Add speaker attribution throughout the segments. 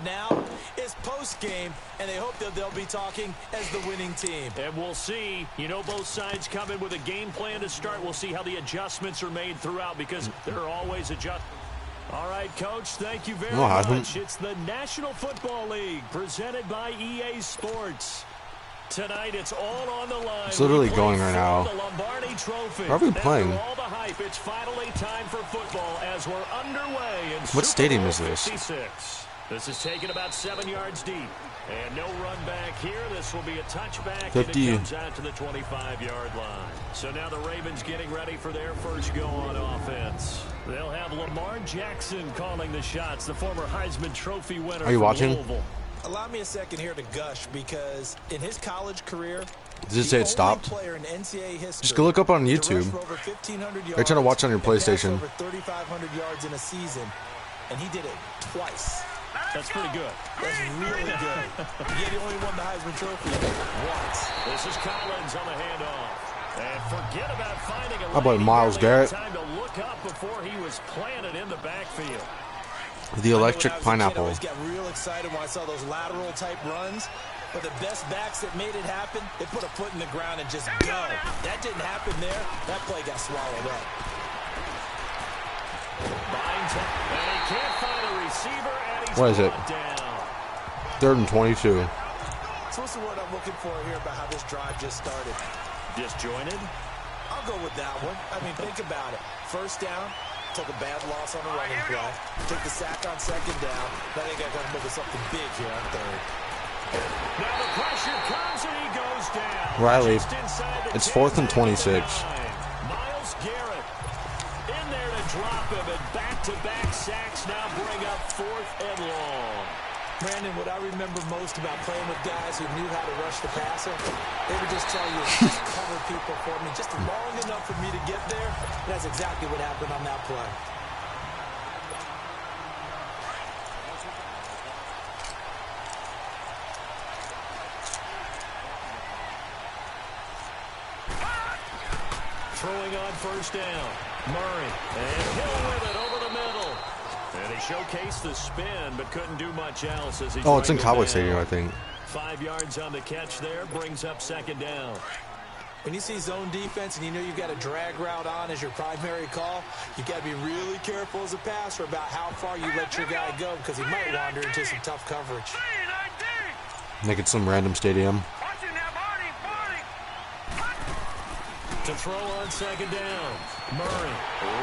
Speaker 1: crowd now is post-game, and they hope that they'll be talking as the winning team.
Speaker 2: And we'll see. You know, both sides come in with a game plan to start. We'll see how the adjustments are made throughout because there are always adjustments. All right, Coach, thank you very much. It's the National Football League presented by EA Sports. Tonight, it's all on the line.
Speaker 3: It's literally going right now.
Speaker 2: Where
Speaker 3: are we playing?
Speaker 2: All the hype, it's finally time for football as we're underway in
Speaker 3: what stadium is this?
Speaker 2: 56. This is taken about 7 yards deep. And no run back here. This will be a touchback.
Speaker 3: 50.
Speaker 2: And it comes out to the 25-yard line. So now the Ravens getting ready for their first go on offense. They'll have Lamar Jackson calling the shots, the former Heisman Trophy winner.
Speaker 3: Are you watching?
Speaker 2: Louisville.
Speaker 1: Allow me a second here to gush because in his college career,
Speaker 3: does it say it stopped? Just go look up on YouTube. Are you trying to watch on your PlayStation?
Speaker 1: Over 3,500 yards in a season, and he did it twice.
Speaker 2: That's pretty good.
Speaker 1: That's really good. Yeah, he only won the Heisman Trophy once.
Speaker 2: This is Collins on the handoff. And forget about finding a
Speaker 3: how about Myles Garrett?
Speaker 2: Time to look up before he was planted in the backfield.
Speaker 3: The electric pineapple.
Speaker 1: I always got real excited when I saw those lateral type runs. But the best backs that made it happen, they put a foot in the ground and just go. That didn't happen there. That play got swallowed up.
Speaker 2: And he can't find a receiver, and he's
Speaker 3: what is it?
Speaker 2: Down.
Speaker 3: 3rd and 22.
Speaker 1: So what's the word I'm looking for here about how this drive just started?
Speaker 2: Disjointed?
Speaker 1: I'll go with that one. I mean, think about it. First down, took a bad loss on the running play. Took the sack on 2nd down. Now they got to come up with something big here on 3rd.
Speaker 2: Now the pressure comes and he goes down.
Speaker 3: Riley, it's 4th and 26.
Speaker 2: Myles Garrett in there to drop him, and back-to-back sacks now bring up 4th and long.
Speaker 1: Brandon, what I remember most about playing with guys who knew how to rush the passer, they would just tell you, just cover people for me, just long enough for me to get there. That's exactly what happened on that play.
Speaker 2: Throwing on 1st down. Murray. And Hill with it over the middle. And he showcased the spin, but couldn't do much else as he
Speaker 3: it's in Cowboy Stadium, I think.
Speaker 2: 5 yards on the catch there. Brings up 2nd down.
Speaker 1: When you see zone defense and you know you've got a drag route on as your primary call, you've got to be really careful as a passer about how far you let your guy go because he might wander into some tough coverage.
Speaker 3: Make it some random stadium.
Speaker 2: To throw on 2nd down. Murray.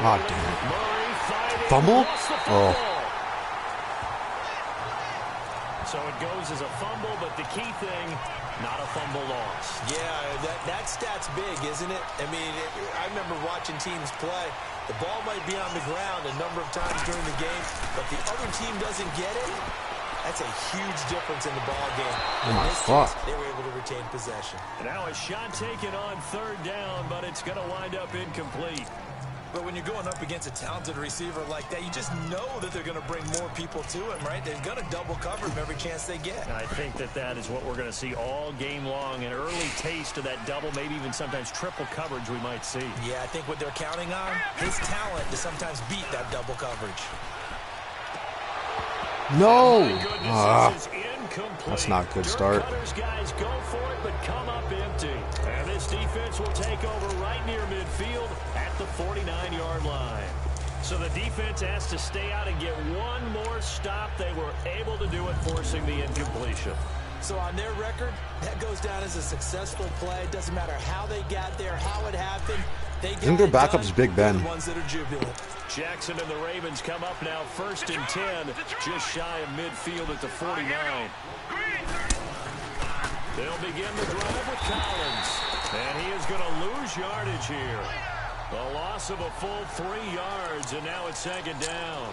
Speaker 3: Oh, damn it.
Speaker 2: Murray fighting.
Speaker 3: Fumble?
Speaker 2: Oh. So it goes as a fumble, but the key thing, not a fumble loss.
Speaker 1: Yeah, that stat's big, isn't it? I mean, I remember watching teams play. The ball might be on the ground a number of times during the game, but the other team doesn't get it. That's a huge difference in the ball game. In this case, they were able to retain possession.
Speaker 2: Now a shot taken on 3rd down, but it's going to wind up incomplete.
Speaker 1: But when you're going up against a talented receiver like that, you just know that they're going to bring more people to him, right? They're going to double cover him every chance they get.
Speaker 2: I think that is what we're going to see all game long, an early taste of that double, maybe even sometimes triple coverage we might see.
Speaker 1: Yeah, I think what they're counting on, his talent to sometimes beat that double coverage.
Speaker 3: No!
Speaker 2: Incomplete.
Speaker 3: That's not a good start.
Speaker 2: Guys go for it, but come up empty. And this defense will take over right near midfield at the 49-yard line. So the defense has to stay out and get one more stop. They were able to do it, forcing the incompletion.
Speaker 1: So on their record, that goes down as a successful play. It doesn't matter how they got there, how it happened. I
Speaker 3: think their backup is Big Ben.
Speaker 1: The ones that are jubilant.
Speaker 2: Jackson and the Ravens come up now 1st and 10, just shy of midfield at the 49. They'll begin the drive with Collins, and he is going to lose yardage here. A loss of a full 3 yards, and now it's 2nd down.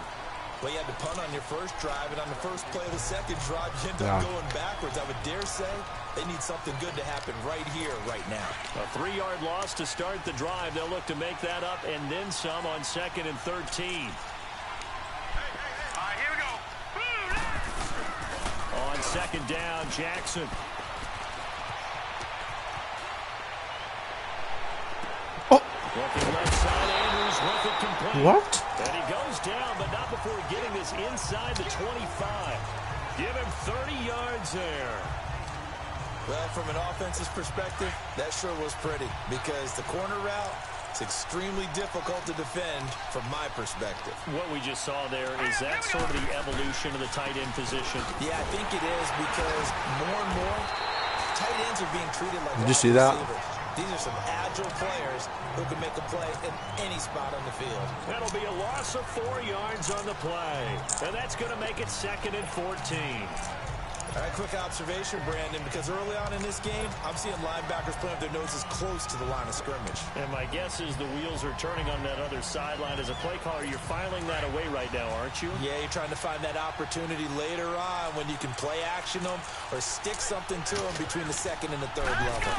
Speaker 1: Well, you had to punt on your first drive, and on the first play of the 2nd drive, you end up going backwards. I would dare say they need something good to happen right here, right now.
Speaker 2: A 3-yard loss to start the drive. They'll look to make that up and then some on 2nd and 13.
Speaker 4: All right, here we go.
Speaker 2: On 2nd down, Jackson. Looking left side, Andrews with it complete.
Speaker 3: What?
Speaker 2: And he goes down, but not before getting this inside the 25. Give him 30 yards there.
Speaker 1: Well, from an offensive perspective, that sure was pretty because the corner route, it's extremely difficult to defend from my perspective.
Speaker 2: What we just saw there, is that sort of the evolution of the tight end position?
Speaker 1: Yeah, I think it is because more and more tight ends are being treated like
Speaker 3: Did you see that?
Speaker 1: These are some agile players who can make a play in any spot on the field.
Speaker 2: That'll be a loss of 4 yards on the play. And that's going to make it 2nd and 14.
Speaker 1: All right, quick observation, Brandon, because early on in this game, I'm seeing linebackers playing with their noses close to the line of scrimmage.
Speaker 2: And my guess is the wheels are turning on that other sideline. As a play caller, you're filing that away right now, aren't you?
Speaker 1: Yeah, you're trying to find that opportunity later on when you can play action them or stick something to them between the 2nd and the 3rd level.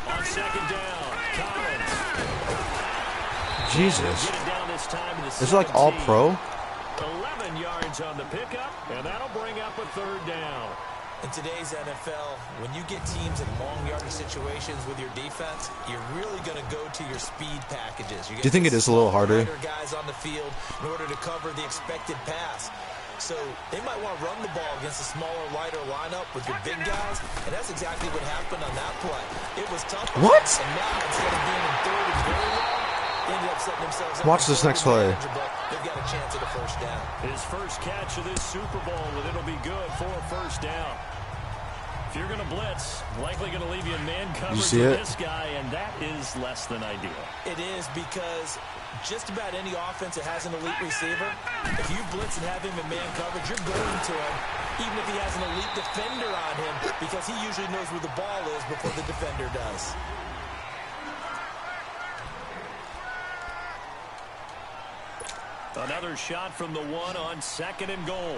Speaker 2: On 2nd down, Collins.
Speaker 3: Jesus.
Speaker 2: Get it down this time in the
Speaker 3: It's like all pro.
Speaker 2: 11 yards on the pickup, and that'll bring up a 3rd down.
Speaker 1: In today's NFL, when you get teams in long yardage situations with your defense, you're really going to go to your speed packages.
Speaker 3: Do you think it is a little harder?
Speaker 1: Guys on the field in order to cover the expected pass. So they might want to run the ball against a smaller, lighter lineup with your big guys, and that's exactly what happened on that play. It was tough.
Speaker 3: What?
Speaker 1: And now, instead of being in 3rd and very long, they ended up setting themselves up.
Speaker 3: Watch this next play.
Speaker 1: They've got a chance at a 1st down.
Speaker 2: His first catch of this Super Bowl, and it'll be good for a 1st down. If you're going to blitz, likely going to leave you in man coverage with this guy, and that is less than ideal.
Speaker 1: It is because just about any offense that has an elite receiver, if you blitz and have him in man coverage, you're going to him, even if he has an elite defender on him, because he usually knows where the ball is before the defender does.
Speaker 2: Another shot from the 1 on 2nd and goal.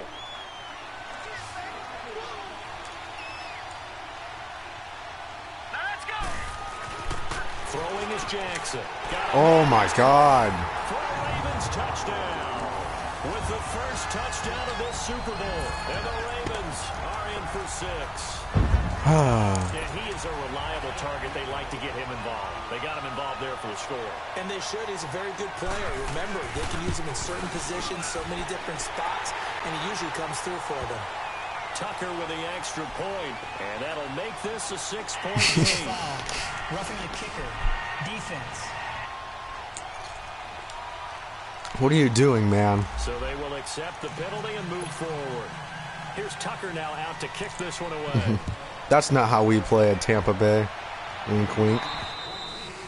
Speaker 2: Throwing is Jackson.
Speaker 3: Oh, my God.
Speaker 2: For a Ravens touchdown. With the first touchdown of this Super Bowl. And the Ravens are in for 6. And he is a reliable target. They like to get him involved. They got him involved there for the score.
Speaker 1: And they should. He's a very good player. Remember, they can use him in certain positions, so many different spots, and he usually comes through for them.
Speaker 2: Tucker with the extra point, and that'll make this a 6-point game.
Speaker 5: Roughing the kicker. Defense.
Speaker 3: What are you doing, man?
Speaker 2: So they will accept the penalty and move forward. Here's Tucker now out to kick this one away.
Speaker 3: That's not how we play at Tampa Bay. Wink, wink.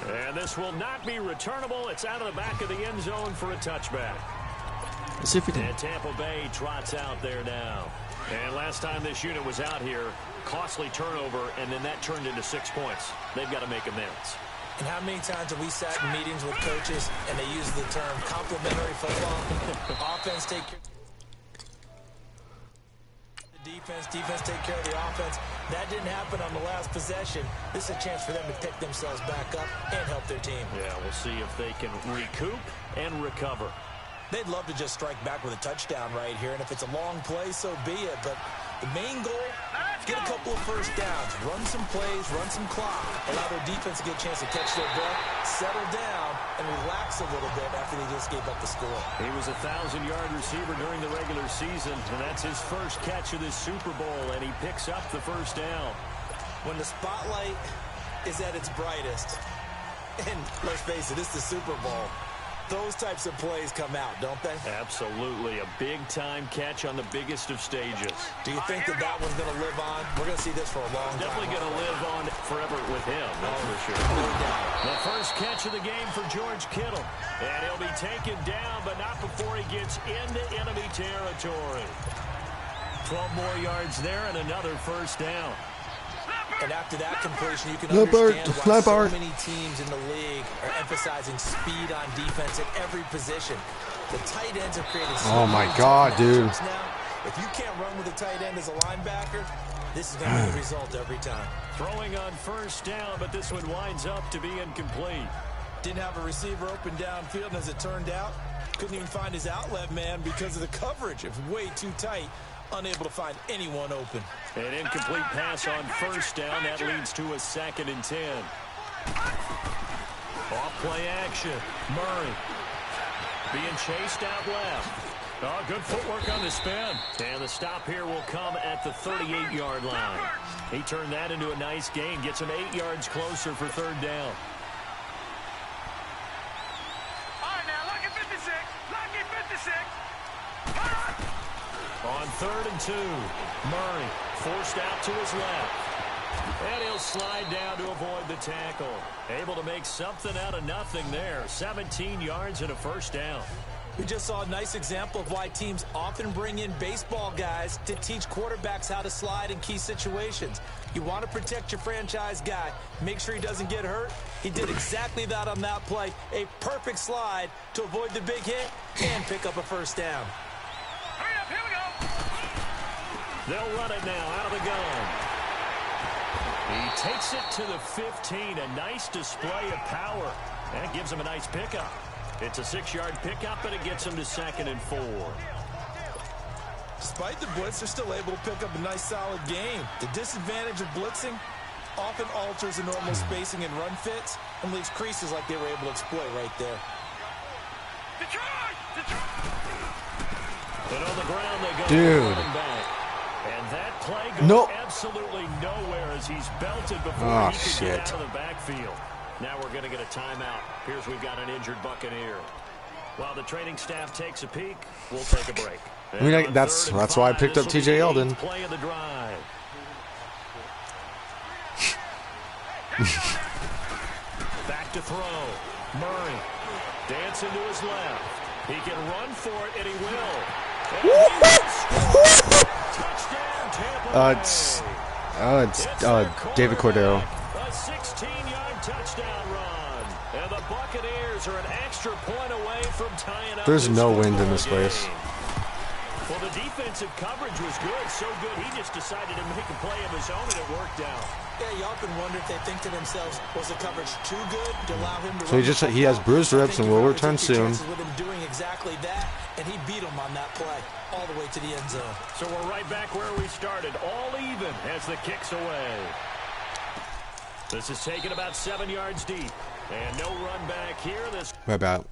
Speaker 2: And this will not be returnable. It's out of the back of the end zone for a touchback.
Speaker 3: Let's see if we can.
Speaker 2: And Tampa Bay trots out there now. And last time this unit was out here, costly turnover, and then that turned into 6 points. They've got to make amends.
Speaker 1: And how many times have we sat in meetings with coaches and they use the term complementary football? Offense take care of the defense take care of the offense. That didn't happen on the last possession. This is a chance for them to pick themselves back up and help their team.
Speaker 2: Yeah, we'll see if they can recoup and recover.
Speaker 1: They'd love to just strike back with a touchdown right here, and if it's a long play, so be it. But the main goal, get a couple of 1st downs, run some plays, run some clock, allow their defense to get a chance to catch their breath, settle down, and relax a little bit after they just gave up the score.
Speaker 2: He was a 1,000-yard receiver during the regular season, and that's his first catch of this Super Bowl, and he picks up the 1st down.
Speaker 1: When the spotlight is at its brightest, and let's face it, it's the Super Bowl, those types of plays come out, don't they?
Speaker 2: Absolutely. A big-time catch on the biggest of stages.
Speaker 1: Do you think that that one's going to live on? We're going to see this for a long time.
Speaker 2: Definitely going to live on forever with him, that's for sure.
Speaker 1: No doubt.
Speaker 2: The first catch of the game for George Kittle. And he'll be taken down, but not before he gets into enemy territory. 12 more yards there and another 1st down.
Speaker 1: And after that completion, you can understand why so many teams in the league are emphasizing speed on defense at every position. The tight ends have created so
Speaker 3: oh my God, dude.
Speaker 1: Now, if you can't run with a tight end as a linebacker, this is going to be the result every time.
Speaker 2: Throwing on 1st down, but this one winds up to be incomplete.
Speaker 1: Didn't have a receiver open downfield, and as it turned out, couldn't even find his outlet man because of the coverage. It was way too tight. Unable to find anyone open.
Speaker 2: An incomplete pass on 1st down. That leads to a 2nd and 10. Off play action. Murray being chased out left. Oh, good footwork on the spin. And the stop here will come at the 38-yard line. He turned that into a nice gain. Gets him 8 yards closer for third down.
Speaker 4: All right, now, lucky 56. Lucky 56.
Speaker 2: On 3rd and 2, Murray forced out to his left. And he'll slide down to avoid the tackle. Able to make something out of nothing there. 17 yards and a first down.
Speaker 1: We just saw a nice example of why teams often bring in baseball guys to teach quarterbacks how to slide in key situations. You want to protect your franchise guy. Make sure he doesn't get hurt. He did exactly that on that play. A perfect slide to avoid the big hit and pick up a first down.
Speaker 4: Hurry up, here we go.
Speaker 2: They'll run it now out of the gun. He takes it to the 15. A nice display of power. That gives him a nice pickup. It's a 6-yard pickup, and it gets him to 2nd and 4.
Speaker 1: Despite the blitz, they're still able to pick up a nice, solid gain. The disadvantage of blitzing often alters the normal spacing and run fits and leaves creases like they were able to exploit right there.
Speaker 4: Detroit!
Speaker 2: And on the ground they go.
Speaker 3: Dude.
Speaker 2: Back. And that play goes absolutely nowhere as he's belted before he can get out of the backfield. Now we're going to get a timeout. Here's we've got an injured Buccaneer. While the training staff takes a peek, we'll take a break.
Speaker 3: I mean, that's why I picked up TJ Yeldon.
Speaker 2: Play of the drive. Back to throw. Murray dancing to his left. He can run for it, and he will. Touchdown, Tampa Bay.
Speaker 3: David Cordero.
Speaker 2: A 16-yard touchdown run. And the Buccaneers are an extra point away from tying up.
Speaker 3: There's no wind in this place.
Speaker 2: Well, the defensive coverage was good, so good he just decided to make a play of his own, and it worked out.
Speaker 1: Yeah, you often wonder if they think to themselves, was the coverage too good to allow him to
Speaker 3: So he has bruised ribs and will return soon.
Speaker 1: With him doing exactly that, and he beat him on that play all the way to the end zone.
Speaker 2: So we're right back where we started, all even as the kick's away. This is taken about 7 yards deep, and no run back here.
Speaker 3: My bad.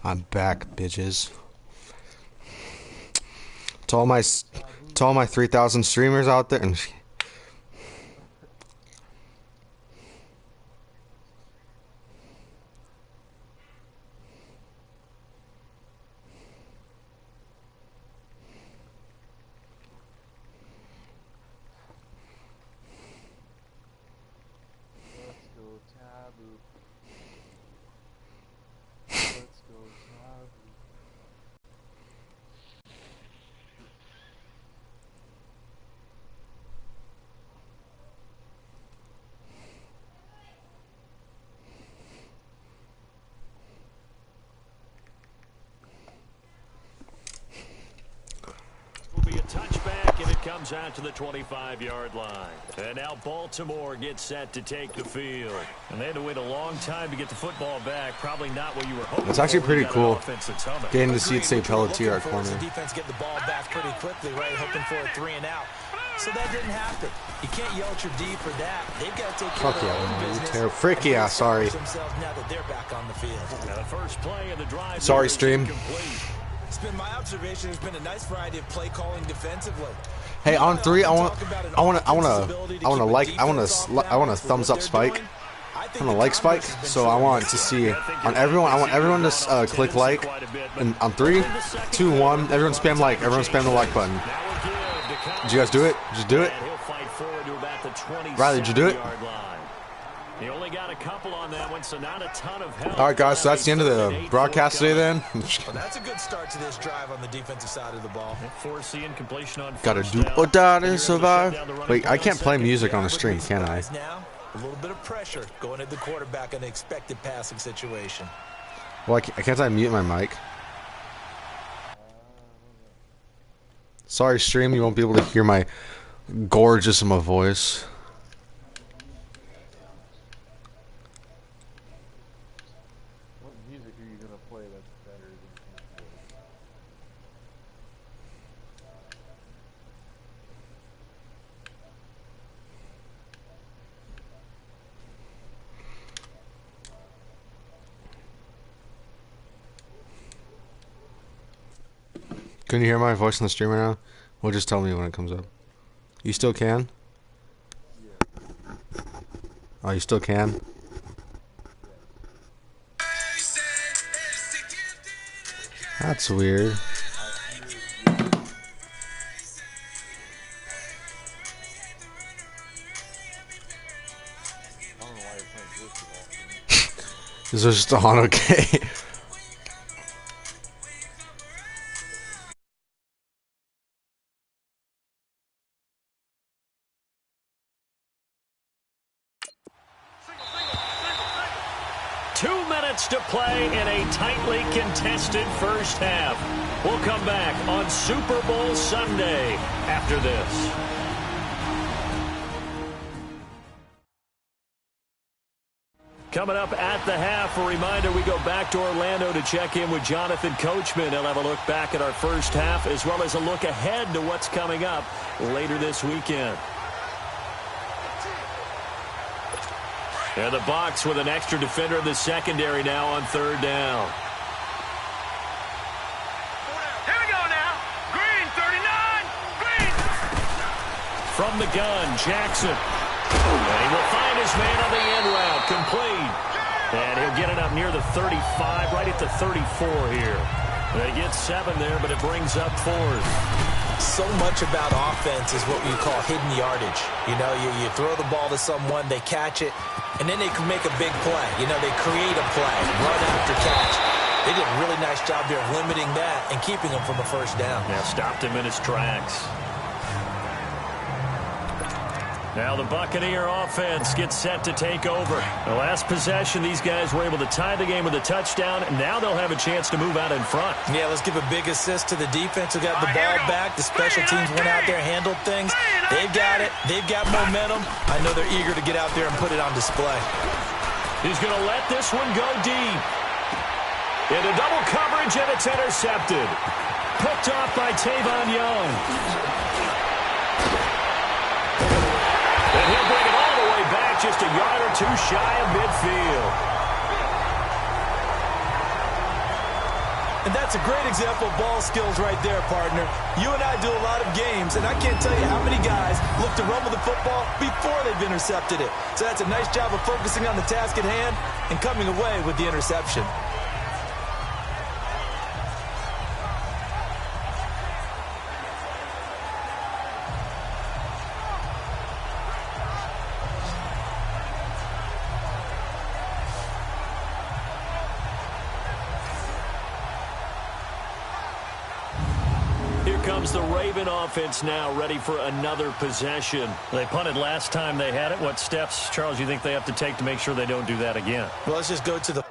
Speaker 3: I'm back, bitches. To all my 3,000 streamers out there, and
Speaker 2: comes out to the 25-yard line. And now Baltimore gets set to take the field. And they had to wait a long time to get the football back. Probably not what you were hoping.
Speaker 3: It's actually pretty cool getting to see it say
Speaker 1: Agreed.
Speaker 3: Pelletier at corner.
Speaker 1: The defense get the ball back pretty quickly, right? Hoping for a 3 and out. So that didn't happen. You can't yell at your D for that. They've got to take care of their own business.
Speaker 3: Frick yeah, sorry.
Speaker 1: Now that they're back on the field.
Speaker 2: Now the first play of the drive.
Speaker 3: Sorry, stream.
Speaker 1: It's been my observation. There's been a nice variety of play calling defensively.
Speaker 3: Hey, on 3, I want to thumbs up Spike. I want to like Spike, so I want to see on everyone. I want everyone to click like, and on 3, 2, 1, everyone spam like. Everyone spam the like button. Did you guys do it? Just do it. Riley, did you do it?
Speaker 2: He only got a couple on that one, so not a ton of help.
Speaker 3: All right, guys, so that's the end of the broadcast today then.
Speaker 1: Well, that's a good start to this drive on the defensive side of the ball.
Speaker 2: Forcing completion on
Speaker 3: Gotta do or die to survive. Wait, I can't play music on the stream, can I?
Speaker 1: Now, a little bit of pressure going at the quarterback in an expected passing situation.
Speaker 3: Well, can't I mute my mic? Sorry, stream, you won't be able to hear my gorgeous voice. Can you hear my voice on the stream right now? Well, just tell me when it comes up. You still can? Oh, you still can? That's weird. This is just on okay.
Speaker 2: To play in a tightly contested first half. We'll come back on Super Bowl Sunday after this. Coming up at the half, a reminder, we go back to Orlando to check in with Jonathan Coachman. He'll have a look back at our first half as well as a look ahead to what's coming up later this weekend. And the Bucs with an extra defender in the secondary now on 3rd down.
Speaker 4: Here we go now. Green, 39. Green.
Speaker 2: From the gun, Jackson. And he will find his man on the end route. Complete. And he'll get it up near the 35, right at the 34 here. They get 7 there, but it brings up 4th.
Speaker 1: So much about offense is what we call hidden yardage. You know, you throw the ball to someone, they catch it, and then they can make a big play. You know, they create a play, run after catch. They did a really nice job there of limiting that and keeping him from a first down.
Speaker 2: Yeah, stopped him in his tracks. Now the Buccaneer offense gets set to take over. The last possession, these guys were able to tie the game with a touchdown, and now they'll have a chance to move out in front.
Speaker 1: Yeah, let's give a big assist to the defense who got the ball back. The special teams went out there, handled things. They've got it. They've got momentum. I know they're eager to get out there and put it on display.
Speaker 2: He's going to let this one go deep. Into double coverage, and it's intercepted. Picked off by Tavon Young. And he'll bring it all the way back, just a yard or 2 shy of midfield.
Speaker 1: And that's a great example of ball skills right there, partner. You and I do a lot of games, and I can't tell you how many guys look to run with the football before they've intercepted it. So that's a nice job of focusing on the task at hand and coming away with the interception.
Speaker 2: Comes the Raven offense now, ready for another possession. They punted last time they had it. What steps, Charles, you think they have to take to make sure they don't do that again?
Speaker 1: Well, let's just go to the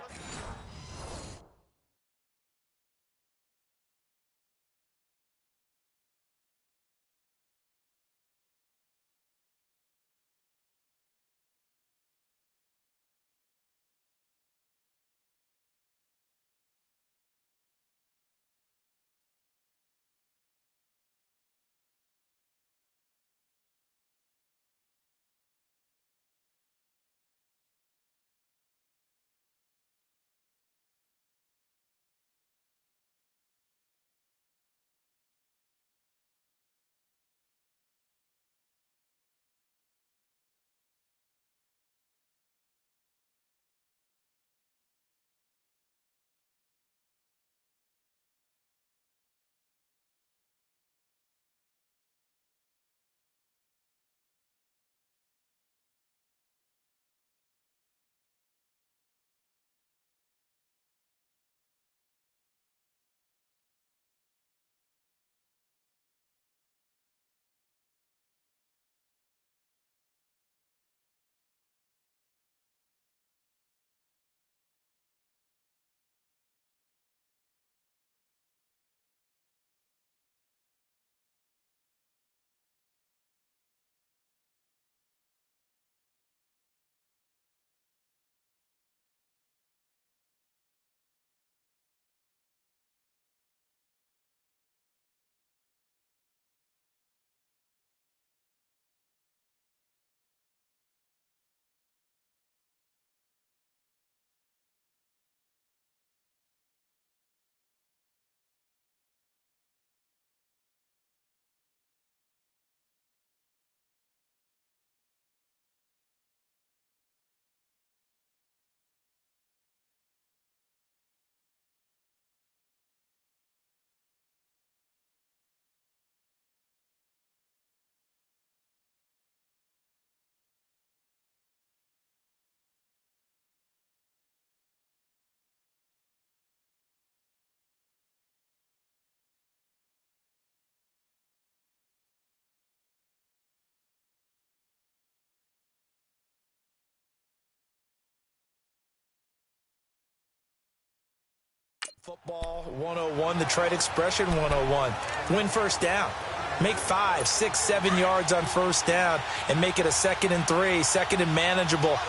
Speaker 1: Football 101, the trade expression 101. Win first down. Make 5, 6, 7 yards on first down and make it a 2nd and 3, 2nd and manageable.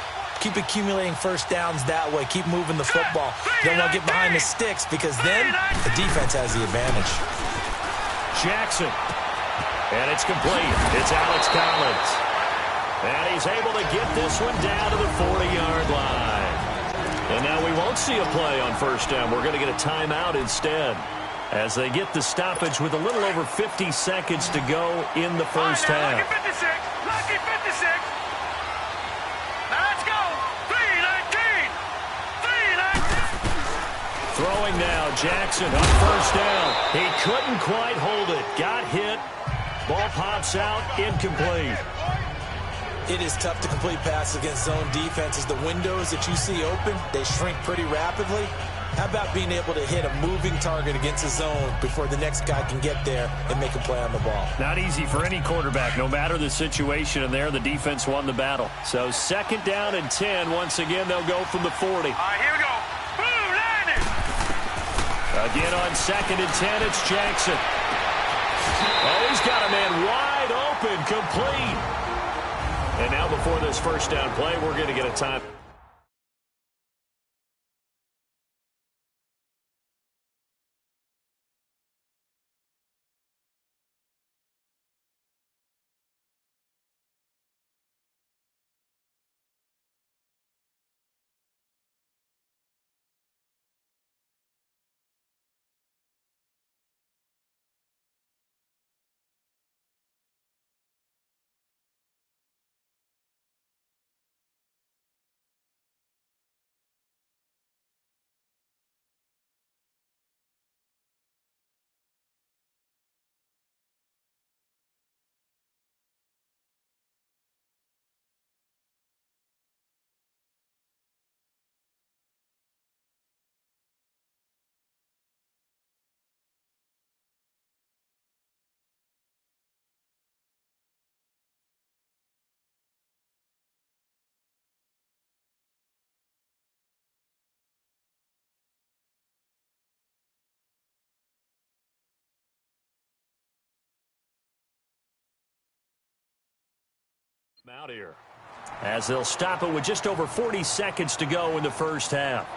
Speaker 1: Keep accumulating first downs that way. Keep moving the football. You don't want to get behind the sticks because then the defense has the advantage.
Speaker 2: Jackson. And it's complete. It's Alex Collins. And he's able to get this one down to the 40-yard line. And now we won't see a play on first down. We're going to get a timeout instead as they get the stoppage with a little over 50 seconds to go in the first half.
Speaker 4: Lucky 56. Lucky 56. Now let's go. 3-19. 3-19.
Speaker 2: Throwing now, Jackson on first down. He couldn't quite hold it. Got hit. Ball pops out, incomplete.
Speaker 1: It is tough to complete passes against zone defenses. The windows that you see open, they shrink pretty rapidly. How about being able to hit a moving target against a zone before the next guy can get there and make a play on the ball?
Speaker 2: Not easy for any quarterback, no matter the situation. And there, the defense won the battle. So 2nd down and 10. Once again, they'll go from the 40.
Speaker 4: All right, here we go. Boom, landing.
Speaker 2: Again on 2nd and 10, it's Jackson. Oh, he's got a man wide open, complete. And now before this first down play, we're going to get a time. Out here as they'll stop it with just over 40 seconds to go in the first half.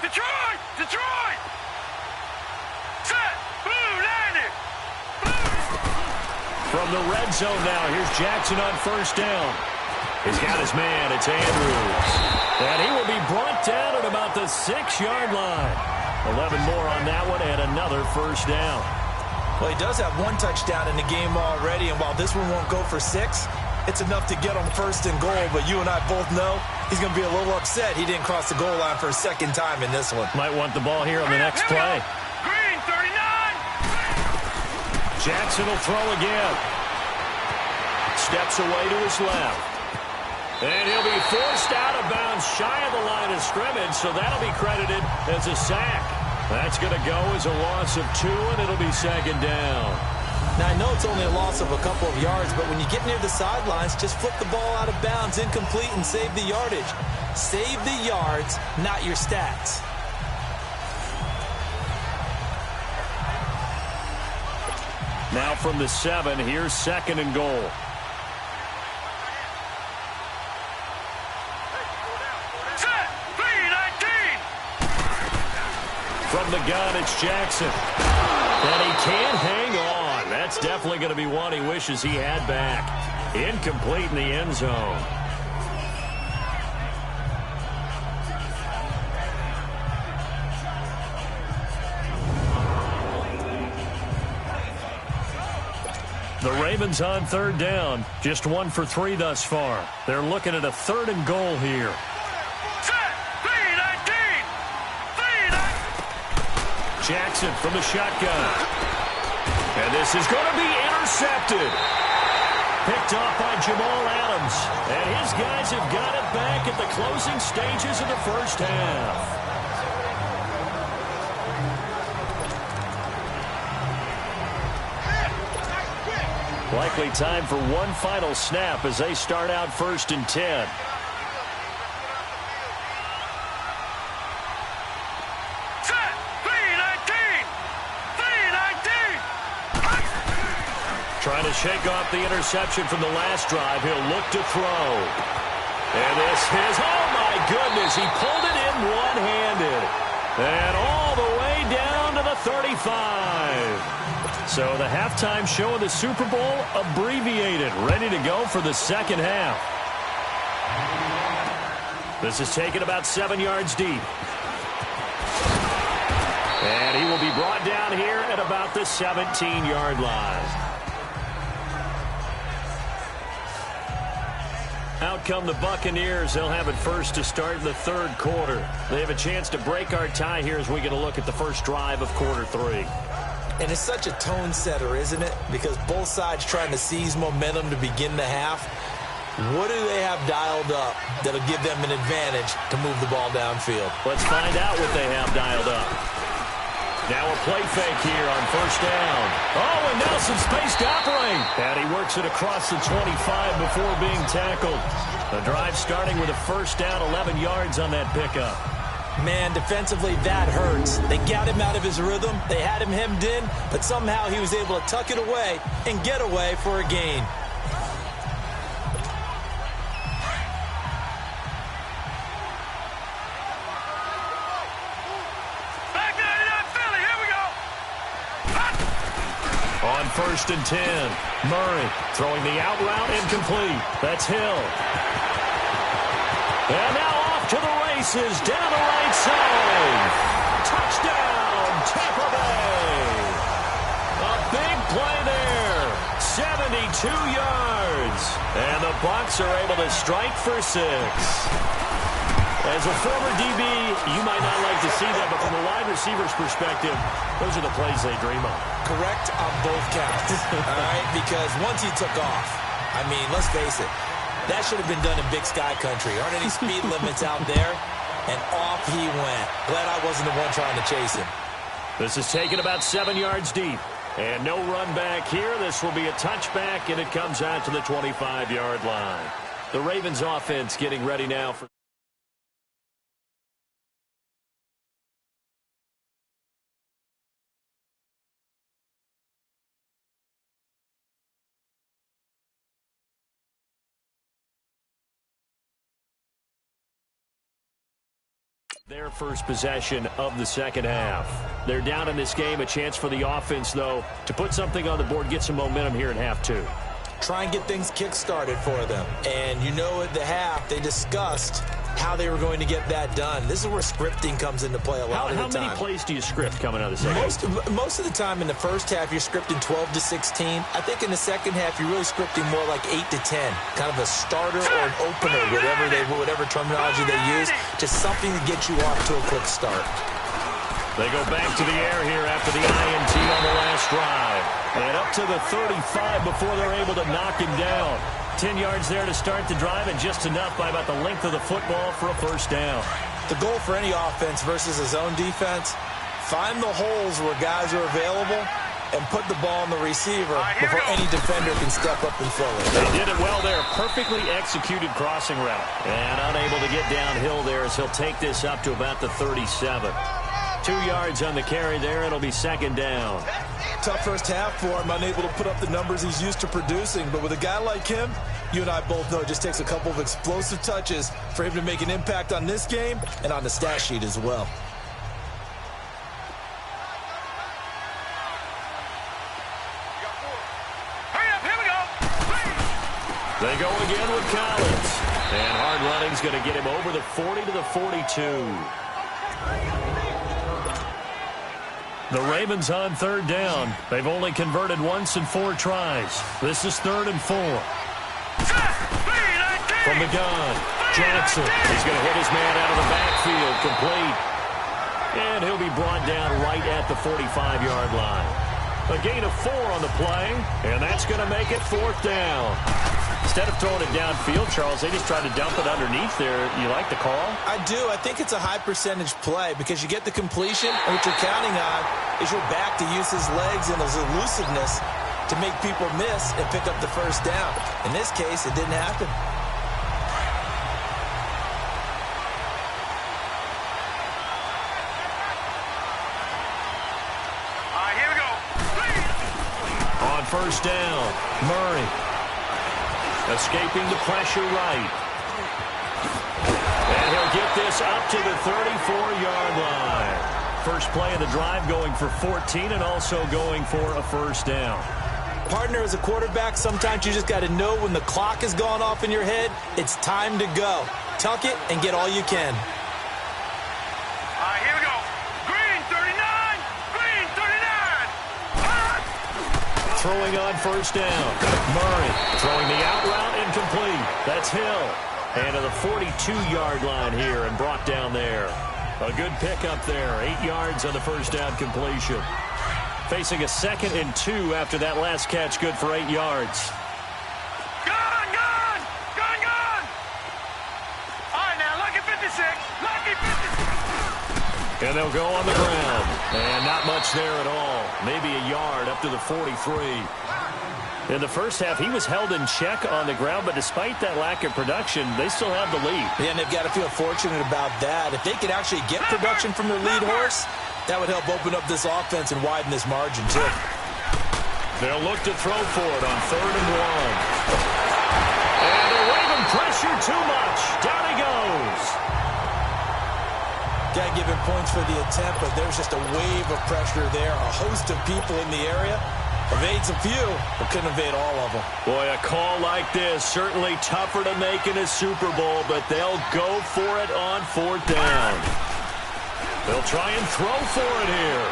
Speaker 4: Detroit! Detroit! Set! Blue, landing!
Speaker 2: From the red zone now, here's Jackson on first down. He's got his man, it's Andrews. And he will be brought down at about the 6-yard line. 11 more on that one and another first down.
Speaker 1: Well, he does have 1 touchdown in the game already, and while this one won't go for 6, it's enough to get him first and goal, but you and I both know he's going to be a little upset he didn't cross the goal line for a 2nd time in this one.
Speaker 2: Might want the ball here on the next play.
Speaker 4: Green, 39!
Speaker 2: Jackson will throw again. Steps away to his left. And he'll be forced out of bounds shy of the line of scrimmage, so that'll be credited as a sack. That's going to go as a loss of 2, and it'll be 2nd down.
Speaker 1: Now, I know it's only a loss of a couple of yards, but when you get near the sidelines, just flip the ball out of bounds, incomplete, and save the yardage. Save the yards, not your stats.
Speaker 2: Now from the 7, here's 2nd and goal.
Speaker 4: Set. 3-19.
Speaker 2: From the gun, it's Jackson. And he can't hang on. That's definitely going to be one he wishes he had back. Incomplete in the end zone. The Ravens on 3rd down. Just 1 for 3 thus far. They're looking at a 3rd and goal here.
Speaker 4: Set. 3-19. 3-19.
Speaker 2: Jackson from the shotgun. And this is going to be intercepted. Picked off by Jamal Adams. And his guys have got it back at the closing stages of the first half. Likely time for one final snap as they start out 1st and 10.
Speaker 4: Set. 3-19. 3-19.
Speaker 2: Trying to shake off the interception from the last drive. He'll look to throw. And this is, oh my goodness, he pulled it in one-handed. And all the way down to the 35. So the halftime show of the Super Bowl abbreviated, ready to go for the second half. This is taken about 7 yards deep. And he will be brought down here at about the 17-yard line. Out come the Buccaneers. They'll have it first to start the 3rd quarter. They have a chance to break our tie here as we get a look at the first drive of quarter 3.
Speaker 1: And it's such a tone setter, isn't it? Because both sides trying to seize momentum to begin the half. What do they have dialed up that'll give them an advantage to move the ball downfield?
Speaker 2: Let's find out what they have dialed up. Now a play fake here on 1st down. Oh, and now some space to operate. And he works it across the 25 before being tackled. The drive starting with a 1st down, 11 yards on that pickup.
Speaker 1: Man, defensively, that hurts. They got him out of his rhythm. They had him hemmed in, but somehow he was able to tuck it away and get away for a gain.
Speaker 4: Back 99 Philly. Here we go.
Speaker 2: On 1st and 10, Murray throwing the out route incomplete. That's Hill. And now off to the races down the right side. Touchdown, Tampa Bay. A big play there. 72 yards. And the Bucs are able to strike for 6. As a former DB, you might not like to see that, but from a wide receiver's perspective, those are the plays they dream of.
Speaker 1: Correct on both counts, all right? Because once he took off, I mean, let's face it, that should have been done in Big Sky Country. Aren't any speed limits out there? And off he went. Glad I wasn't the one trying to chase him.
Speaker 2: This is taken about 7 yards deep. And no run back here. This will be a touchback, and it comes out to the 25-yard line. The Ravens offense getting ready now for their first possession of the second half. They're down in this game. A chance for the offense, though, to put something on the board, get some momentum here in half 2.
Speaker 1: Try and get things kick-started for them. And you know at the half, they discussed how they were going to get that done. This is where scripting comes into play a lot of the time.
Speaker 2: How many plays do you script coming out of the second half?
Speaker 1: Most of the time in the first half, you're scripting 12 to 16. I think in the second half, you're really scripting more like 8 to 10. Kind of a starter or an opener, whatever terminology they use. Just something to get you off to a quick start.
Speaker 2: They go back to the air here after the INT on the last drive. And up to the 35 before they're able to knock him down. 10 yards there to start the drive, and just enough by about the length of the football for a 1st down.
Speaker 1: The goal for any offense versus a zone defense, find the holes where guys are available and put the ball on the receiver before any defender can step up and fill it.
Speaker 2: They did it well there. Perfectly executed crossing route. And unable to get downhill there as he'll take this up to about the 37. 2 yards on the carry there. It'll be 2nd down.
Speaker 1: tough first half for him, unable to put up the numbers he's used to producing. But with a guy like him, you and I both know it just takes a couple of explosive touches for him to make an impact on this game and on the stat sheet as well.
Speaker 2: They go again with Collins. And hard running's going to get him over the 40 to the 42. The Ravens on third down. They've only converted once in 4 tries. This is 3rd and 4. From the gun, Jackson. He's going to hit his man out of the backfield, complete. And he'll be brought down right at the 45-yard line. A gain of 4 on the play, and that's going to make it 4th down. Instead of throwing it downfield, Charles, they just tried to dump it underneath there. You like the call?
Speaker 1: I do. I think it's a high percentage play because you get the completion, and what you're counting on is your back to use his legs and his elusiveness to make people miss and pick up the first down. In this case, it didn't happen.
Speaker 4: All right, here we go.
Speaker 2: On first down, Murray. Escaping the pressure right. And he'll get this up to the 34-yard line. First play of the drive going for 14 and also going for a first down.
Speaker 1: Partner, as a quarterback, sometimes you just got to know when the clock has gone off in your head, it's time to go. Tuck it and get all you can.
Speaker 4: All right, here we go. Green 39. Green 39.
Speaker 2: Throwing on first down. Murray throwing the out route incomplete. That's Hill. And to the 42-yard line here and brought down there. A good pickup there. 8 yards on the first down completion. Facing a 2nd and 2 after that last catch, good for 8 yards.
Speaker 4: Gone, gone, gone, gone. All right, now, lucky 56. Lucky 56.
Speaker 2: And they'll go on the ground. And not much there at all. Maybe a yard up to the 43. In the first half, he was held in check on the ground, but despite that lack of production, they still have the lead.
Speaker 1: Yeah, and they've got to feel fortunate about that. If they could actually get production from their lead horse, that would help open up this offense and widen this margin, too.
Speaker 2: They'll look to throw for it on 3rd and 1. And they're waving pressure too much. Down he goes.
Speaker 1: Got to give him points for the attempt, but there's just a wave of pressure there. A host of people in the area. Evades a few, but couldn't evade all of them.
Speaker 2: Boy, a call like this, certainly tougher to make in a Super Bowl, but they'll go for it on 4th down. They'll try and throw for it here.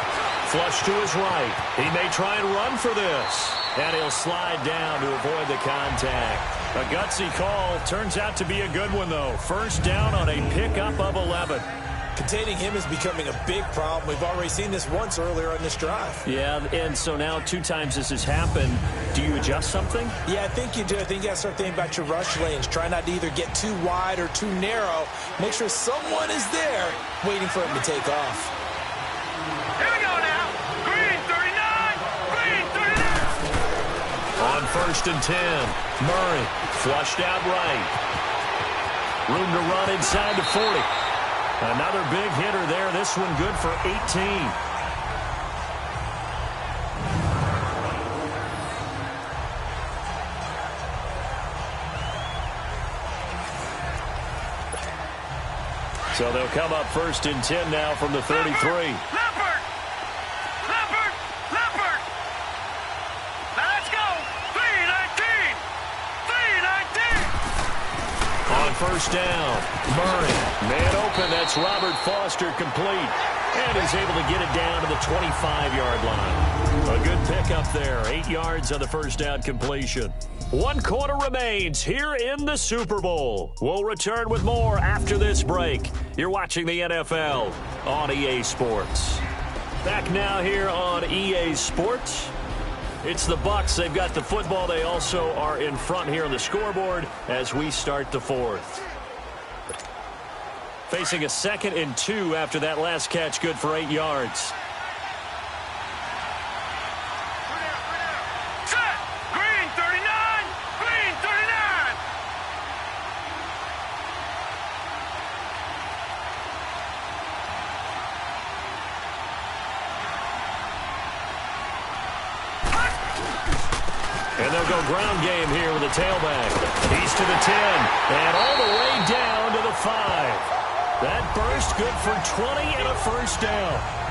Speaker 2: Flush to his right. He may try and run for this. And he'll slide down to avoid the contact. A gutsy call. Turns out to be a good one, though. First down on a pickup of 11.
Speaker 1: Containing him is becoming a big problem. We've already seen this once earlier on this drive.
Speaker 2: Yeah, and so now 2 times this has happened. Do you adjust something?
Speaker 1: Yeah, I think you do. I think you got to start thinking about your rush lanes. Try not to either get too wide or too narrow. Make sure someone is there waiting for him to take off.
Speaker 4: Here we go now. Green 39. Green 39.
Speaker 2: On 1st and 10, Murray flushed out right. Room to run inside the 40. Another big hitter there. This one good for 18. So they'll come up 1st and 10 now from the 33.
Speaker 4: Leopard. Leopard. Leopard. Now let's go. 319. 319.
Speaker 2: On 1st down, Murray. Man open, that's Robert Foster complete. And he's able to get it down to the 25-yard line. A good pickup there. 8 yards on the first down completion. 1 quarter remains here in the Super Bowl. We'll return with more after this break. You're watching the NFL on EA Sports. Back now here on EA Sports. It's the Bucs. They've got the football. They also are in front here on the scoreboard as we start the 4th. Facing a 2nd and 2 after that last catch, good for 8 yards.
Speaker 4: Set. Green 39. Green 39.
Speaker 2: And they'll go ground game here with the tailback. He's to the 10, and all the way down to the 5. That burst good for 20 and a first down.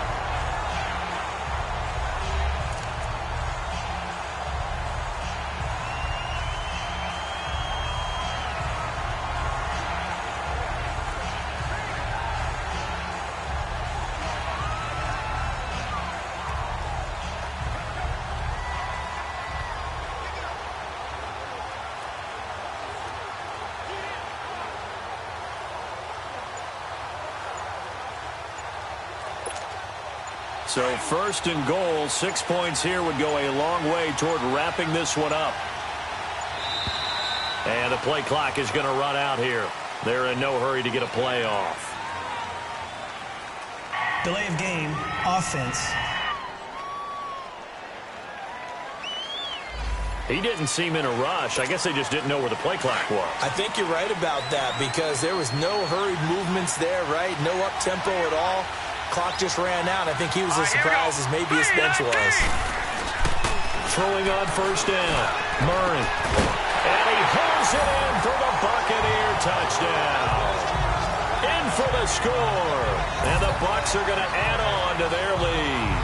Speaker 2: So first and goal, 6 points here would go a long way toward wrapping this one up. And the play clock is going to run out here. They're in no hurry to get a play off.
Speaker 5: Delay of game, offense.
Speaker 2: He didn't seem in a rush. I guess they just didn't know where the play clock was.
Speaker 1: I think you're right about that because there was no hurried movements there, right? No up-tempo at all. Clock just ran out. I think he was as surprised as maybe his bench was.
Speaker 2: Throwing on first down. Murray. And he pulls it in for the Buccaneer touchdown. In for the score. And the Bucs are going to add on to their lead.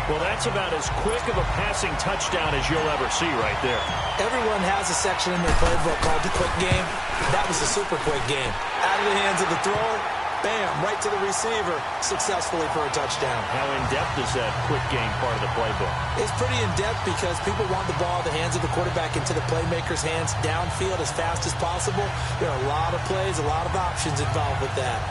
Speaker 2: Well, that's about as quick of a passing touchdown as you'll ever see right there.
Speaker 1: Everyone has a section in their playbook called the quick game. That was the super quick game. Out of the hands of the thrower, bam, right to the receiver, successfully for a touchdown.
Speaker 2: How in-depth is that quick game part of the playbook?
Speaker 1: It's pretty in-depth because people want the ball in the hands of the quarterback into the playmaker's hands downfield as fast as possible. There are a lot of plays, a lot of options involved with that.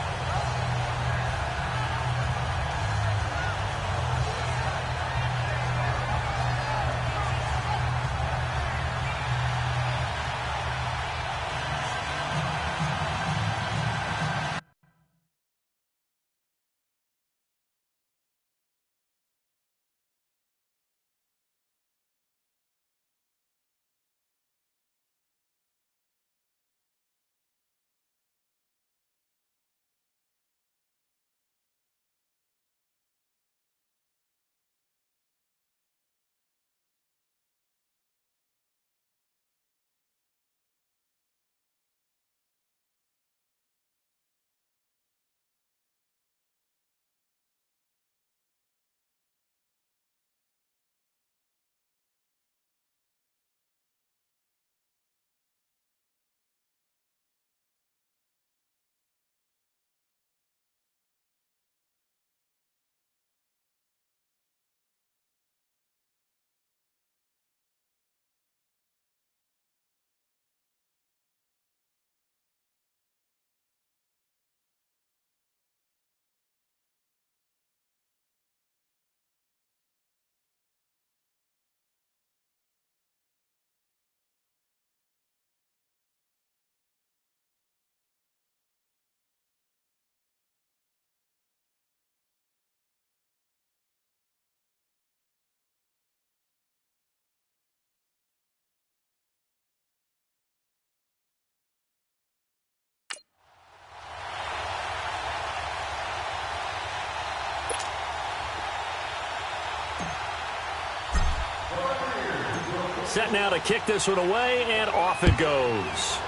Speaker 2: Set now to kick this one away, and off it goes.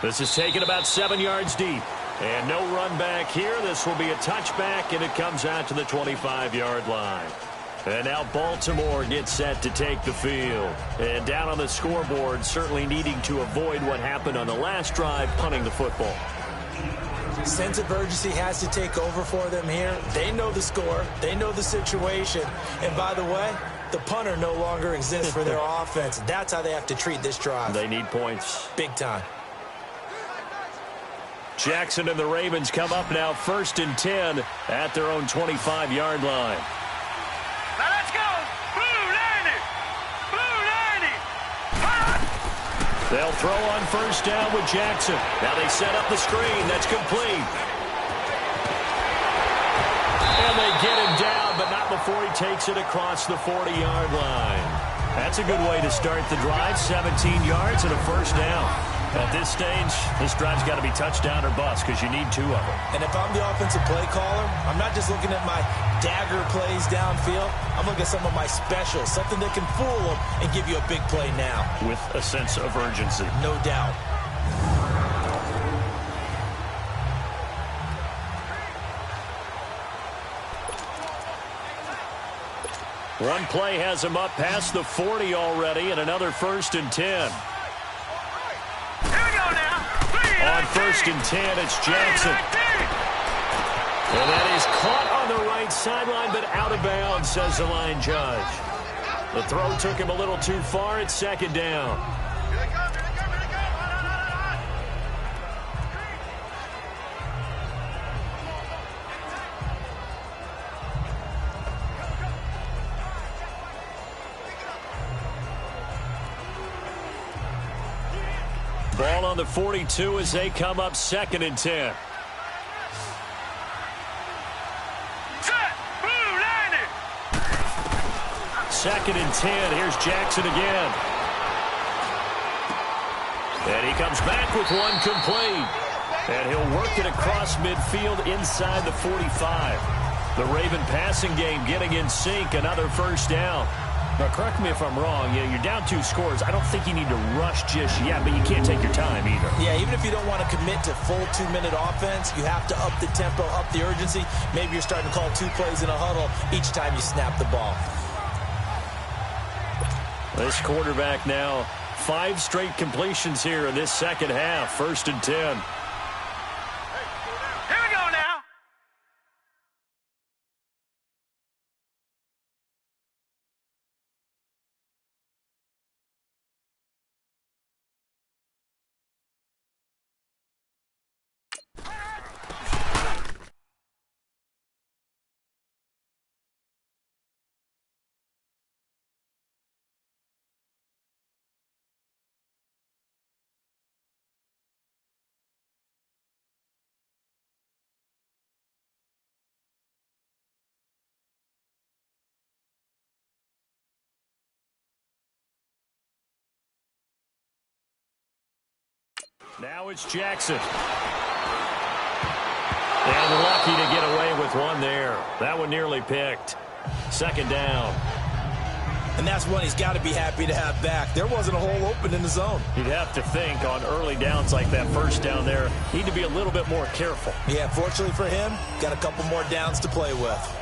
Speaker 2: This is taken about 7 yards deep. And no run back here. This will be a touchback, and it comes out to the 25-yard line. And now Baltimore gets set to take the field. And down on the scoreboard, certainly needing to avoid what happened on the last drive, punting the football.
Speaker 1: Sense of urgency has to take over for them here. They know the score. They know the situation. And by the way, the punter no longer exists for their offense. That's how they have to treat this drive.
Speaker 2: They need points.
Speaker 1: Big time.
Speaker 2: Jackson and the Ravens come up now 1st and 10 at their own 25-yard line.
Speaker 4: Now let's go. Blue 90. Blue 90.
Speaker 2: They'll throw on first down with Jackson. Now they set up the screen. That's complete. And they get him down, but not before he takes it across the 40-yard line. That's a good way to start the drive. 17 yards and a first down. At this stage, this drive's got to be touchdown or bust because you need 2 of them.
Speaker 1: And if I'm the offensive play caller, I'm not just looking at my dagger plays downfield. I'm looking at some of my specials, something that can fool them and give you a big play now.
Speaker 2: With a sense of urgency.
Speaker 1: No doubt.
Speaker 2: One play has him up past the 40 already, and another 1st and 10. On 1st and 10, it's Jackson. And that is caught on the right sideline, but out of bounds, says the line judge. The throw took him a little too far. It's 2nd down. Ball on the 42 as they come up 2nd and 10. Second and 10. Here's Jackson again. And he comes back with one complete. And he'll work it across midfield inside the 45. The Raven passing game getting in sync. Another 1st down. Now, correct me if I'm wrong. Yeah, you're down 2 scores. I don't think you need to rush just yet, but you can't take your time either.
Speaker 1: Yeah, even if you don't want to commit to full 2-minute offense, you have to up the tempo, up the urgency. Maybe you're starting to call 2 plays in a huddle each time you snap the ball.
Speaker 2: This quarterback now, 5 straight completions here in this 2nd half. 1st and 10. Now it's Jackson. And lucky to get away with one there. That one nearly picked. 2nd down.
Speaker 1: And that's one he's got to be happy to have back. There wasn't a hole open in the zone.
Speaker 2: You'd have to think on early downs like that 1st down there, need to be a little bit more careful.
Speaker 1: Yeah, fortunately for him, got a couple more downs to play with.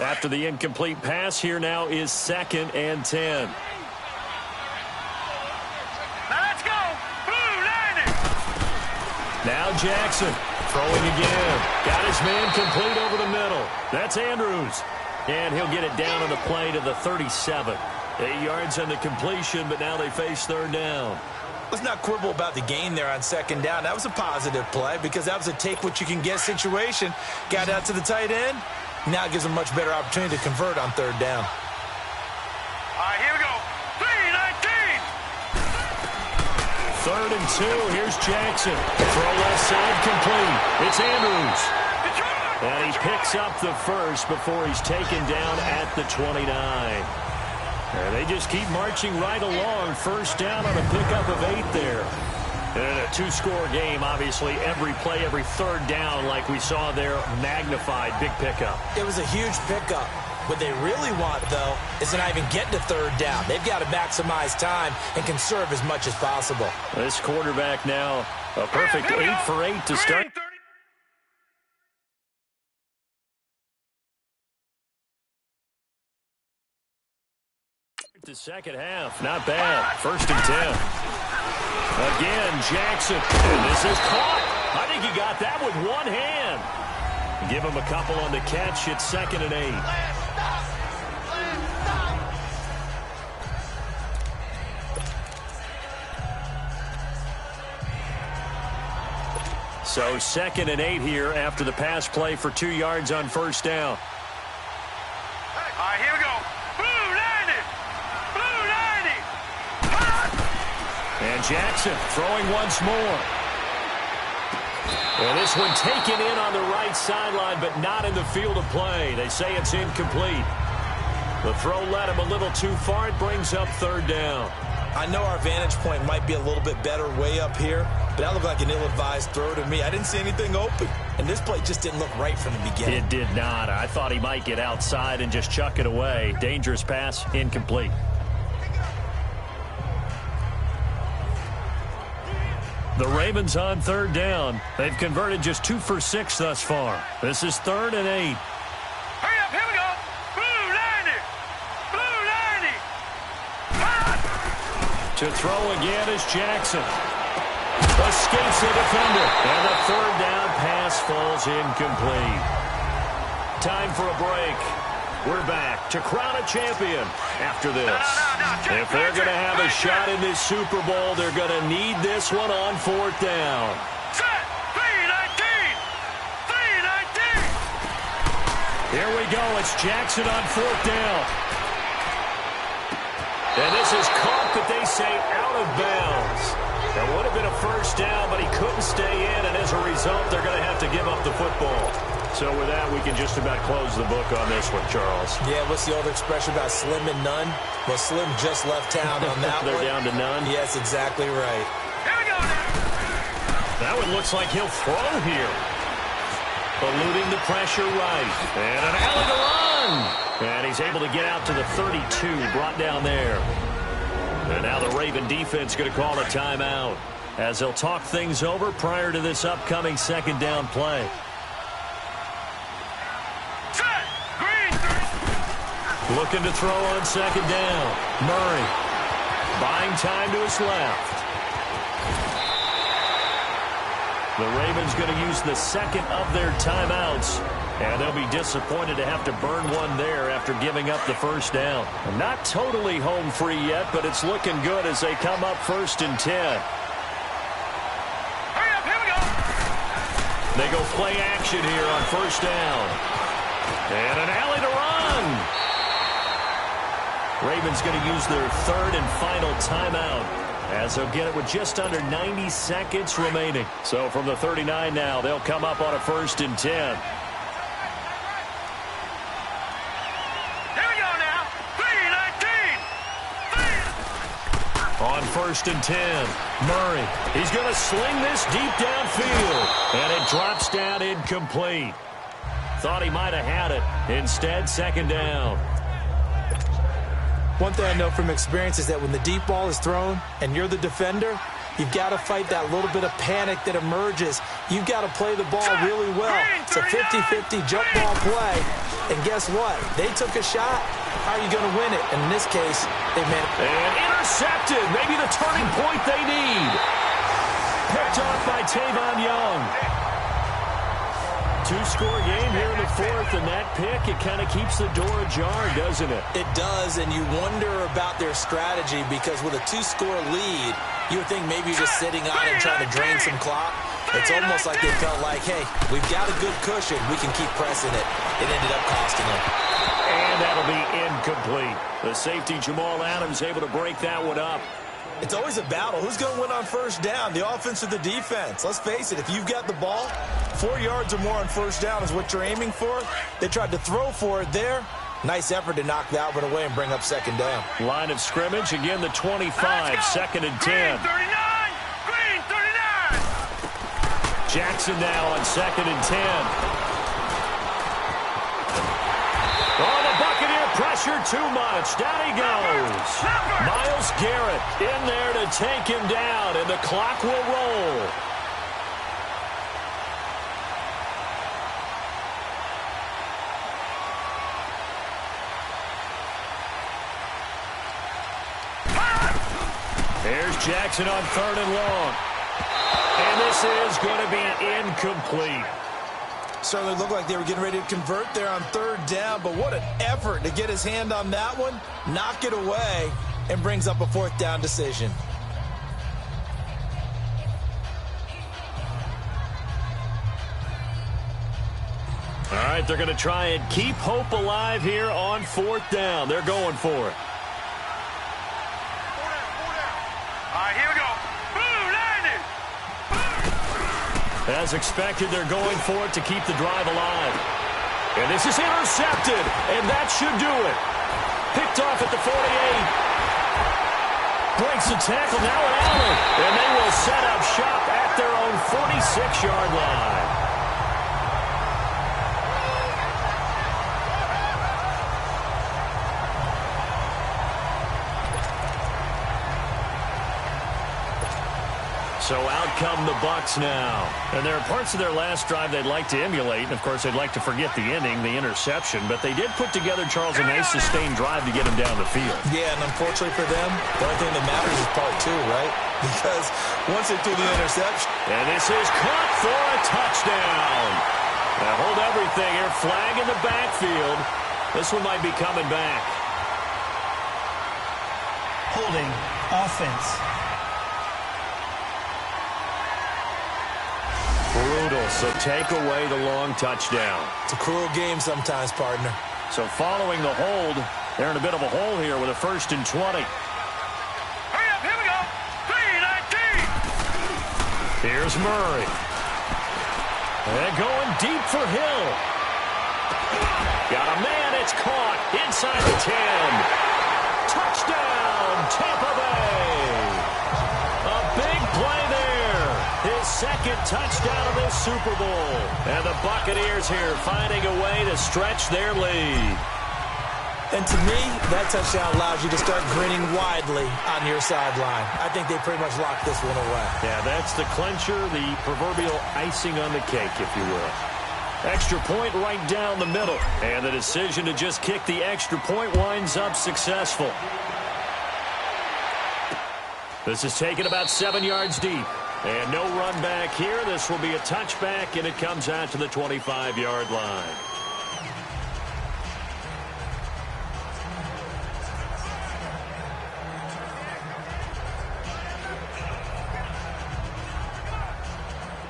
Speaker 2: After the incomplete pass, here now is 2nd and 10.
Speaker 4: Now let's go. Blue Lightning.
Speaker 2: Now Jackson throwing again. Got his man complete over the middle. That's Andrews. And he'll get it down on the play to the 37. 8 yards on the completion, but now they face 3rd down.
Speaker 1: Let's not quibble about the gain there on 2nd down. That was a positive play because that was a take-what-you-can-get situation. Got out to the tight end. Now it gives them a much better opportunity to convert on 3rd down.
Speaker 4: All right, here we go. 3-19.
Speaker 2: 3rd and 2. Here's Jackson. Throw left side complete. It's Andrews. And he picks up the 1st before he's taken down at the 29. And they just keep marching right along. 1st down on a pickup of 8 there. And in a 2-score game, obviously, every play, every 3rd down, like we saw there, magnified. Big pickup.
Speaker 1: It was a huge pickup. What they really want, though, is to not even get to 3rd down. They've got to maximize time and conserve as much as possible.
Speaker 2: This quarterback now, a perfect 8 for 8 to start. The 2nd half, not bad. 1st and 10. Again, Jackson. And this is caught. I think he got that with one hand. Give him a couple on the catch. It's 2nd and 8. So 2nd and 8 here after the pass play for 2 yards on 1st down.
Speaker 4: All right, here we go. Blue Lightning. Blue Lightning.
Speaker 2: And Jackson throwing once more. And this one taken in on the right sideline, but not in the field of play. They say it's incomplete. The throw led him a little too far. It brings up third down.
Speaker 1: I know our vantage point might be a little bit better way up here, but that looked like an ill-advised throw to me. I didn't see anything open, and this play just didn't look right from the beginning.
Speaker 2: It did not. I thought he might get outside and just chuck it away. Dangerous pass, incomplete. The Ravens on third down. They've converted just 2 for 6 thus far. This is 3rd and 8.
Speaker 4: Hurry up, here we go. Blue 90. Blue 90.
Speaker 2: To throw again is Jackson. Escapes the defender. And the third down pass falls incomplete. Time for a break. We're back to crown a champion after this. If they're going to have a shot in this Super Bowl, they're going to need this one on 4th down.
Speaker 4: Set. 319. 319.
Speaker 2: Here we go. It's Jackson on 4th down. And this is caught, but they say out of bounds. That would have been a first down, but he couldn't stay in, and as a result, they're going to have to give up the football. So with that, we can just about close the book on this one, Charles.
Speaker 1: Yeah, what's the old expression about slim and none? Well, Slim just left town on that
Speaker 2: They're
Speaker 1: one.
Speaker 2: down to none?
Speaker 1: Yes, exactly right.
Speaker 4: Here we go now.
Speaker 2: That one looks like he'll throw here. Eluding the pressure right. And an alley to run. And he's able to get out to the 32, brought down there. And now the Raven defense going to call a timeout as they'll talk things over prior to this upcoming 2nd down play.
Speaker 4: Set. Green 3.
Speaker 2: Looking to throw on 2nd down. Murray buying time to his left. The Ravens going to use the 2nd of their timeouts. And they'll be disappointed to have to burn one there after giving up the first down. Not totally home free yet, but it's looking good as they come up 1st and 10.
Speaker 4: Hurry up, here we go.
Speaker 2: They go play action here on 1st down. And an alley to run. Ravens going to use their 3rd and final timeout as they'll get it with just under 90 seconds remaining. So from the 39 now, they'll come up on a 1st and 10. On 1st and 10, Murray. He's going to sling this deep downfield, and it drops down incomplete. Thought he might have had it. Instead, 2nd down.
Speaker 1: One thing I know from experience is that when the deep ball is thrown and you're the defender, you've got to fight that little bit of panic that emerges. You've got to play the ball really well. It's a 50-50 jump ball play. And guess what? They took a shot. How are you going to win it? And in this case, they made it.
Speaker 2: And intercepted. Maybe the turning point they need. Picked off by Tavon Young. 2-score game here in the 4th, and that pick, it kind of keeps the door ajar, doesn't it?
Speaker 1: It does, and you wonder about their strategy because with a 2-score lead, you would think maybe you're just sitting on it and trying to drain some clock. It's almost like they felt like, hey, we've got a good cushion. We can keep pressing it. It ended up costing them.
Speaker 2: And that'll be incomplete. The safety, Jamal Adams, able to break that one up.
Speaker 1: It's always a battle. Who's going to win on 1st down, the offense or the defense? Let's face it, if you've got the ball, 4 yards or more on 1st down is what you're aiming for. They tried to throw for it there. Nice effort to knock that one away and bring up 2nd down.
Speaker 2: Line of scrimmage, again the 25, 2nd and 10.
Speaker 4: Green 39. Green 39.
Speaker 2: Jackson now on 2nd and 10. Oh, the Buccaneer pressure too much. Down he goes. Myles Garrett in there to take him down, and the clock will roll. There's Jackson on 3rd and long. And this is going to be incomplete.
Speaker 1: Certainly looked like they were getting ready to convert there on 3rd down, but what an effort to get his hand on that one, knock it away, and brings up a 4th down decision.
Speaker 2: All right, they're going to try and keep hope alive here on 4th down. They're going for it.
Speaker 4: All right, here we go.
Speaker 2: As expected, they're going for it to keep the drive alive. And this is intercepted, and that should do it. Picked off at the 48. Breaks the tackle, now at Allen. And they will set up shop at their own 46-yard line. So out come the Bucs now. And there are parts of their last drive they'd like to emulate. And, of course, they'd like to forget the ending, the interception. But they did put together, Charles, a nice sustained drive to get them down the field.
Speaker 1: Yeah, and unfortunately for them, the only thing that matters is part two, right? Because once they threw the interception.
Speaker 2: And this is caught for a touchdown. Now hold everything here. Flag in the backfield. This one might be coming back.
Speaker 5: Holding offense.
Speaker 2: Brutal, so take away the long touchdown.
Speaker 1: It's a cruel game sometimes, partner.
Speaker 2: So following the hold, they're in a bit of a hole here with a 1st and 20.
Speaker 4: Hurry up, here we go. 3-19.
Speaker 2: Here's Murray. And going deep for Hill. Got a man, it's caught inside the 10. Touchdown, Tampa Bay. A big play there. His second touchdown of this Super Bowl. And the Buccaneers here finding a way to stretch their lead.
Speaker 1: And to me, that touchdown allows you to start grinning widely on your sideline. I think they pretty much locked this one away.
Speaker 2: Yeah, that's the clincher, the proverbial icing on the cake, if you will. Extra point right down the middle. And the decision to just kick the extra point winds up successful. This is taken about 7 yards deep. And no run back here. This will be a touchback, and it comes out to the 25-yard line.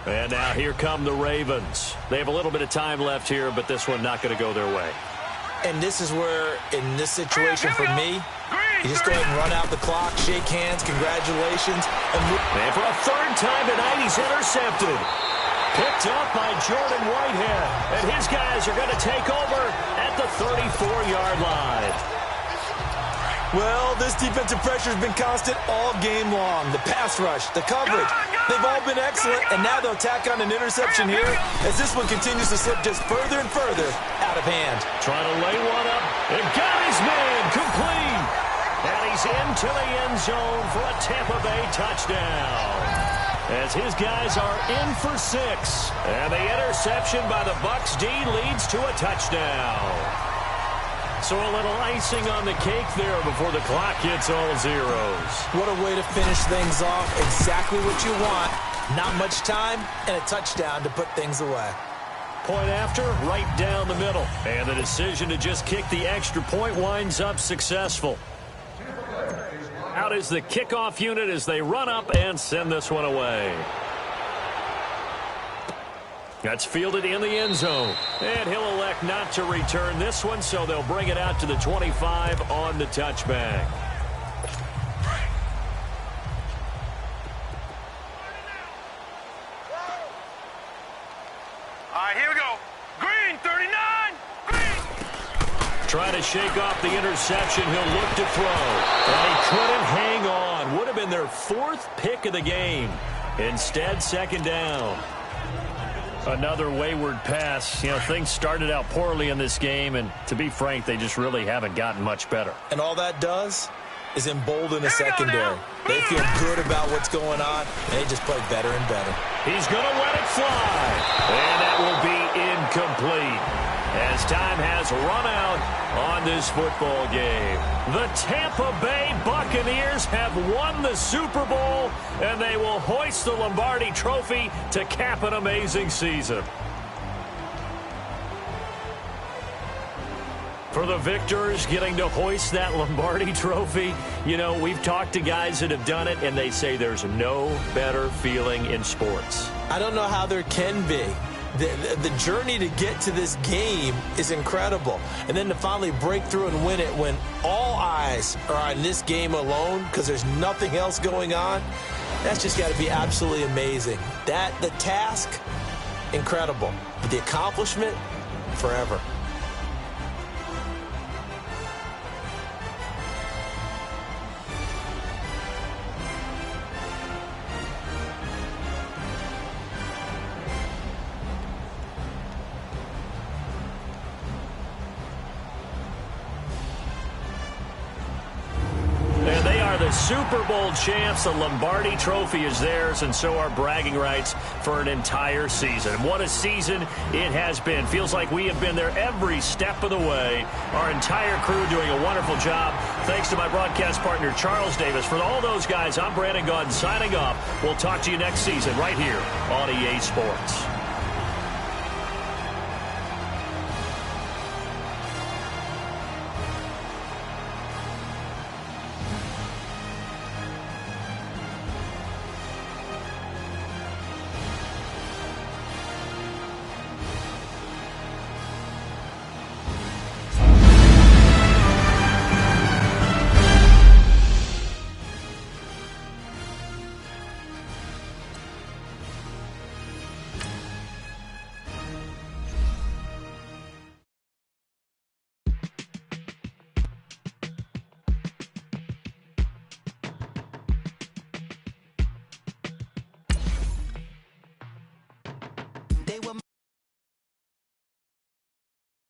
Speaker 2: And now here come the Ravens. They have a little bit of time left here, but this one not going to go their way.
Speaker 1: And this is where, in this situation for me, you just go ahead and run out the clock, shake hands, congratulations.
Speaker 2: And for a third time tonight, he's intercepted. Picked up by Jordan Whitehead. And his guys are going to take over at the 34-yard line.
Speaker 1: Well, this defensive pressure has been constant all game long. The pass rush, the coverage, they've all been excellent, and now they'll tack on an interception here as this one continues to slip just further and further out of hand.
Speaker 2: Trying to lay one up, and got his man complete. And he's into the end zone for a Tampa Bay touchdown. As his guys are in for 6. And the interception by the Bucs D leads to a touchdown. So a little icing on the cake there before the clock hits all zeros.
Speaker 1: What a way to finish things off. Exactly what you want. Not much time and a touchdown to put things away.
Speaker 2: Point after, right down the middle. And the decision to just kick the extra point winds up successful. Out is the kickoff unit as they run up and send this one away. That's fielded in the end zone. And he'll elect not to return this one, so they'll bring it out to the 25 on the touchback.
Speaker 4: All right, here we go. Green, 39. Green.
Speaker 2: Trying to shake off the interception. He'll look to throw. And he couldn't hang on. Would have been their 4th pick of the game. Instead, second down. Another wayward pass. You know, things started out poorly in this game, and to be frank, they just really haven't gotten much better.
Speaker 1: And all that does is embolden the secondary. They feel good about what's going on, and they just play better and better.
Speaker 2: He's going to let it fly. And that will be incomplete as time has run out on this football game. The Tampa Bay Buccaneers have won the Super Bowl, and they will hoist the Lombardi Trophy to cap an amazing season. For the victors getting to hoist that Lombardi Trophy, you know, we've talked to guys that have done it, and they say there's no better feeling in sports.
Speaker 1: I don't know how there can be. The journey to get to this game is incredible. And then to finally break through and win it when all eyes are on this game alone because there's nothing else going on, that's just got to be absolutely amazing. The task incredible. But the accomplishment, forever.
Speaker 2: Super Bowl champs. The Lombardi Trophy is theirs, and so are bragging rights for an entire season. And what a season it has been. Feels like we have been there every step of the way. Our entire crew doing a wonderful job. Thanks to my broadcast partner, Charles Davis. For all those guys, I'm Brandon Gaudin signing off. We'll talk to you next season right here on EA Sports.